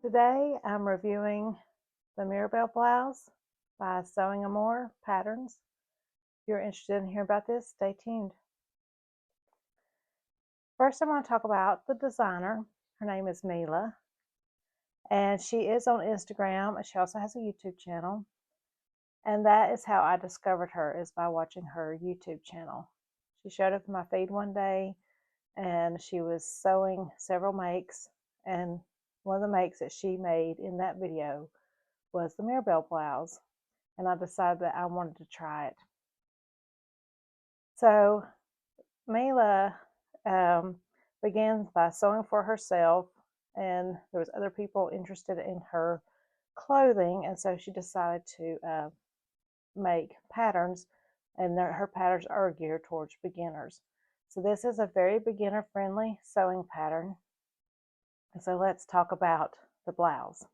Today I'm reviewing the Mirabell Blouse by Sewingamore Patterns. If you're interested in hearing about this, stay tuned. First, I'm going to talk about the designer. Her name is Mela, and she is on Instagram, and she also has a YouTube channel. And that is how I discovered her, is by watching her YouTube channel. She showed up in my feed one day, and she was sewing several makes, and one of the makes that she made in that video was the Mirabell blouse, and I decided that I wanted to try it. So Mela began by sewing for herself, and there was other people interested in her clothing, and so she decided to make patterns, and her patterns are geared towards beginners. So this is a very beginner-friendly sewing pattern. And so let's talk about the blouse.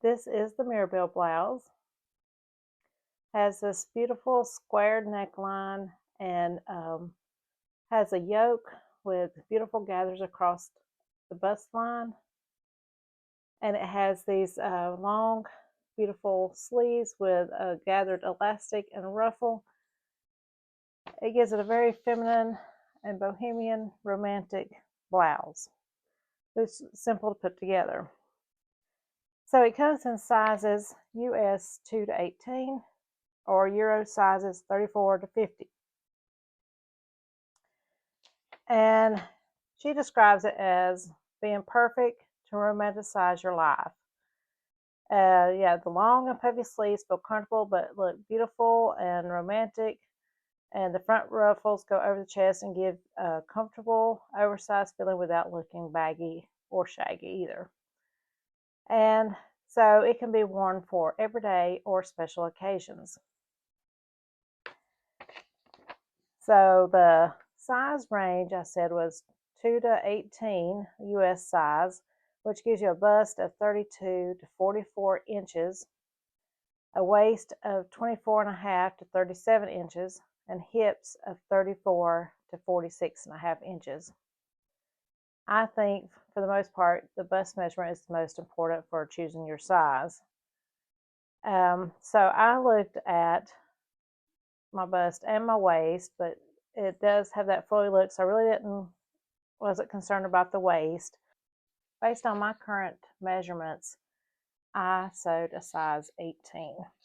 This is the Mirabell blouse. Has this beautiful squared neckline and has a yoke with beautiful gathers across the bust line. And it has these long, beautiful sleeves with a gathered elastic and ruffle. It gives it a very feminine and bohemian romantic blouse. It's simple to put together. So it comes in sizes US 2 to 18 or Euro sizes 34 to 50. And she describes it as being perfect to romanticize your life. Yeah, the long and puffy sleeves feel comfortable but look beautiful and romantic. And the front ruffles go over the chest and give a comfortable, oversized feeling without looking baggy or shaggy either. And so it can be worn for everyday or special occasions. So the size range I said was 2 to 18 US size, which gives you a bust of 32 to 44 inches, a waist of 24.5 to 37 inches, and hips of 34 to 46.5 inches. I think for the most part the bust measurement is the most important for choosing your size. So I looked at my bust and my waist, but it does have that flowy look, so I really wasn't concerned about the waist. Based on my current measurements, I sewed a size 18,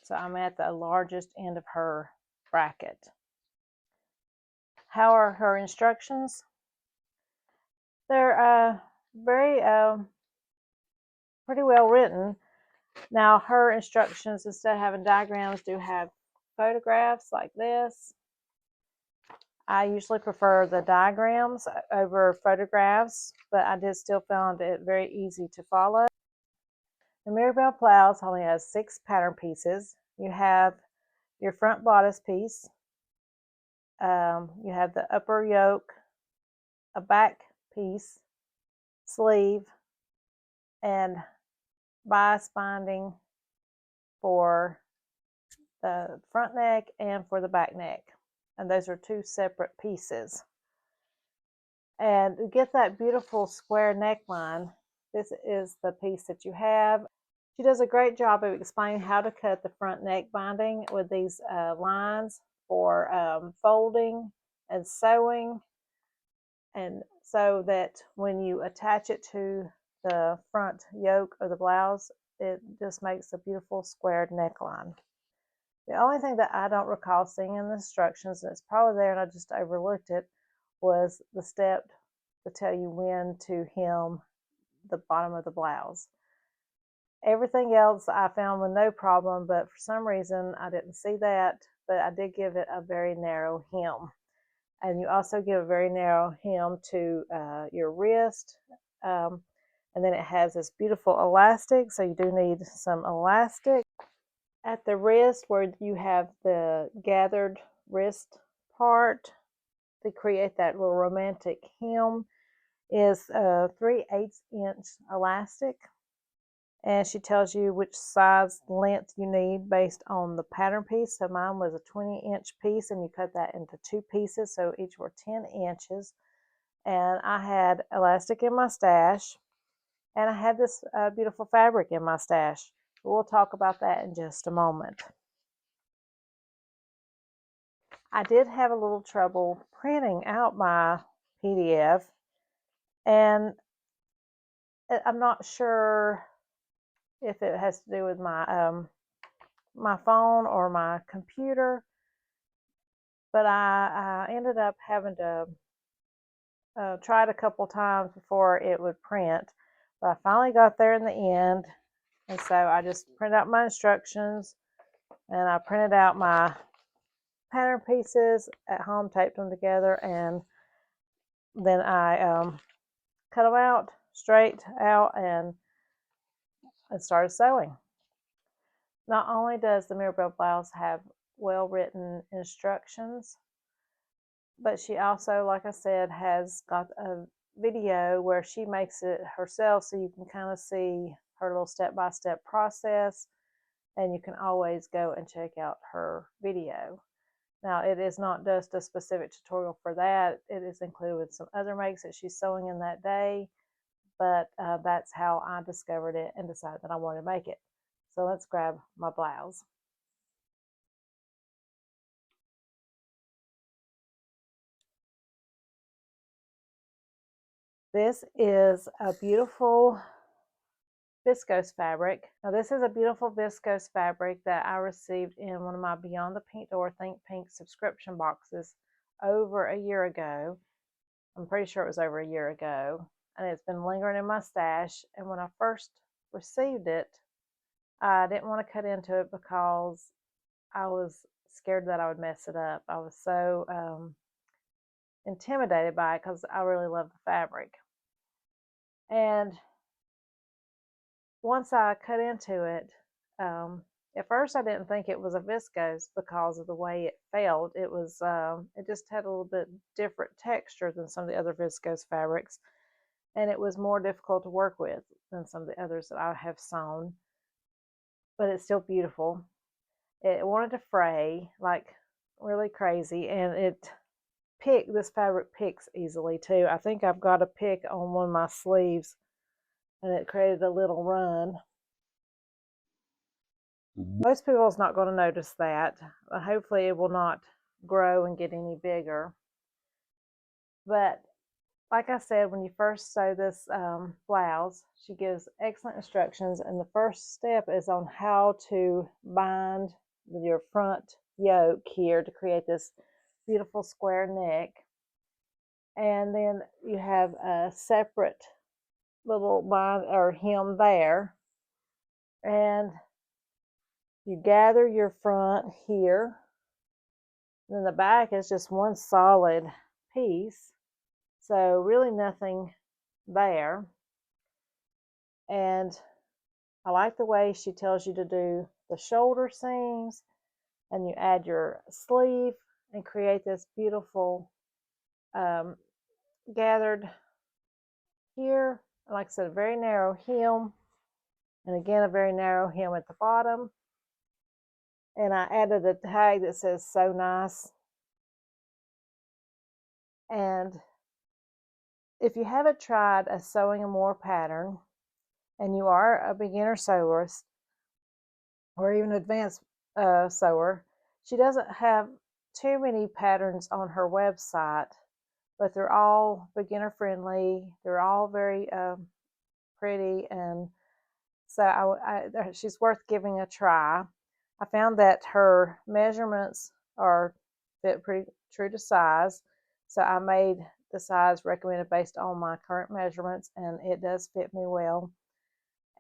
so I'm at the largest end of her bracket. How are her instructions? They're very pretty well written. Now her instructions, instead of having diagrams, do have photographs like this. I usually prefer the diagrams over photographs, but I did still found it very easy to follow. The Mirabell blouse only has 6 pattern pieces. You have your front bodice piece, you have the upper yoke, a back piece, sleeve, and bias binding for the front neck and for the back neck. And those are 2 separate pieces. And to get that beautiful square neckline, this is the piece that you have. She does a great job of explaining how to cut the front neck binding with these lines for folding and sewing, and so that when you attach it to the front yoke of the blouse, it just makes a beautiful squared neckline. The only thing that I don't recall seeing in the instructions, and it's probably there and I just overlooked it, was the step to tell you when to hem the bottom of the blouse. Everything else I found with no problem, but for some reason I didn't see that, but I did give it a very narrow hem. And you also give a very narrow hem to your wrist. And then it has this beautiful elastic, so you do need some elastic. At the wrist, where you have the gathered wrist part to create that little romantic hem, is a 3/8 inch elastic. And she tells you which size length you need based on the pattern piece. So mine was a 20-inch piece, and you cut that into 2 pieces, so each were 10 inches. And I had elastic in my stash, and I had this beautiful fabric in my stash. We'll talk about that in just a moment. I did have a little trouble printing out my PDF, and I'm not sure if it has to do with my phone or my computer, but I ended up having to try it a couple times before it would print. But I finally got there in the end, and so I just printed out my instructions, and I printed out my pattern pieces at home, taped them together, and then I cut them out straight out and started sewing. Not only does the Mirabell Blouse have well-written instructions, but she also, like I said, has got a video where she makes it herself, so you can kind of see her little step-by-step process, and you can always go and check out her video. Now, it is not just a specific tutorial for that. It is included with some other makes that she's sewing in that day, but that's how I discovered it and decided that I wanted to make it. So let's grab my blouse. This is a beautiful viscose fabric. Now this is a beautiful viscose fabric that I received in one of my Beyond the Pink Door Think Pink subscription boxes over a year ago. I'm pretty sure it was over a year ago, and it's been lingering in my stash. And when I first received it, I didn't want to cut into it because I was scared that I would mess it up. I was so intimidated by it because I really love the fabric. And once I cut into it, at first I didn't think it was a viscose because of the way it felt. It was, it just had a little bit different texture than some of the other viscose fabrics, and it was more difficult to work with than some of the others that I have sewn. But it's still beautiful. It wanted to fray like really crazy, and this fabric picks easily too. I think I've got a pick on one of my sleeves, and it created a little run. Most people is not going to notice that. Hopefully it will not grow and get any bigger. But like I said, when you first sew this blouse, she gives excellent instructions, and the first step is on how to bind your front yoke here to create this beautiful square neck. And then you have a separate little bind or hem there, and you gather your front here, and then the back is just one solid piece, so really nothing there. And I like the way she tells you to do the shoulder seams, and you add your sleeve and create this beautiful gathered here, like I said, a very narrow hem, and again a very narrow hem at the bottom. And I added a tag that says "So Nice." And if you haven't tried a Sewingamore pattern, and you are a beginner sewerist or even advanced sewer, she doesn't have too many patterns on her website, but they're all beginner friendly. They're all very pretty, and so she's worth giving a try. I found that her measurements are fit pretty true to size, so I made the size recommended based on my current measurements, and it does fit me well.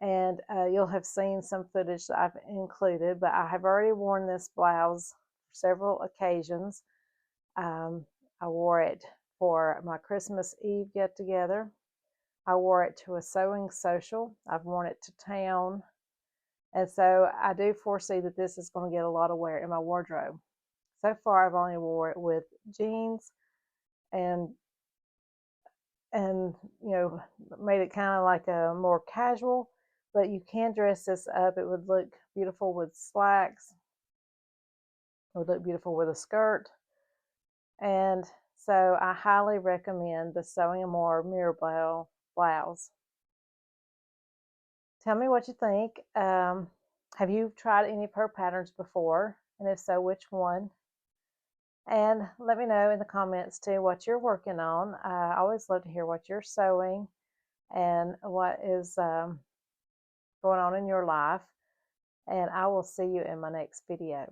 And you'll have seen some footage that I've included, but I have already worn this blouse for several occasions. I wore it for my Christmas Eve get-together. I wore it to a sewing social. I've worn it to town. And so I do foresee that this is going to get a lot of wear in my wardrobe. So far, I've only wore it with jeans and made it kind of like a more casual, but you can dress this up. It would look beautiful with slacks. It would look beautiful with a skirt. And So I highly recommend the Sewingamore Mirabell Blouse. Tell me what you think. Have you tried any of her patterns before? And if so, which one? And let me know in the comments too what you're working on. I always love to hear what you're sewing and what is going on in your life. And I will see you in my next video.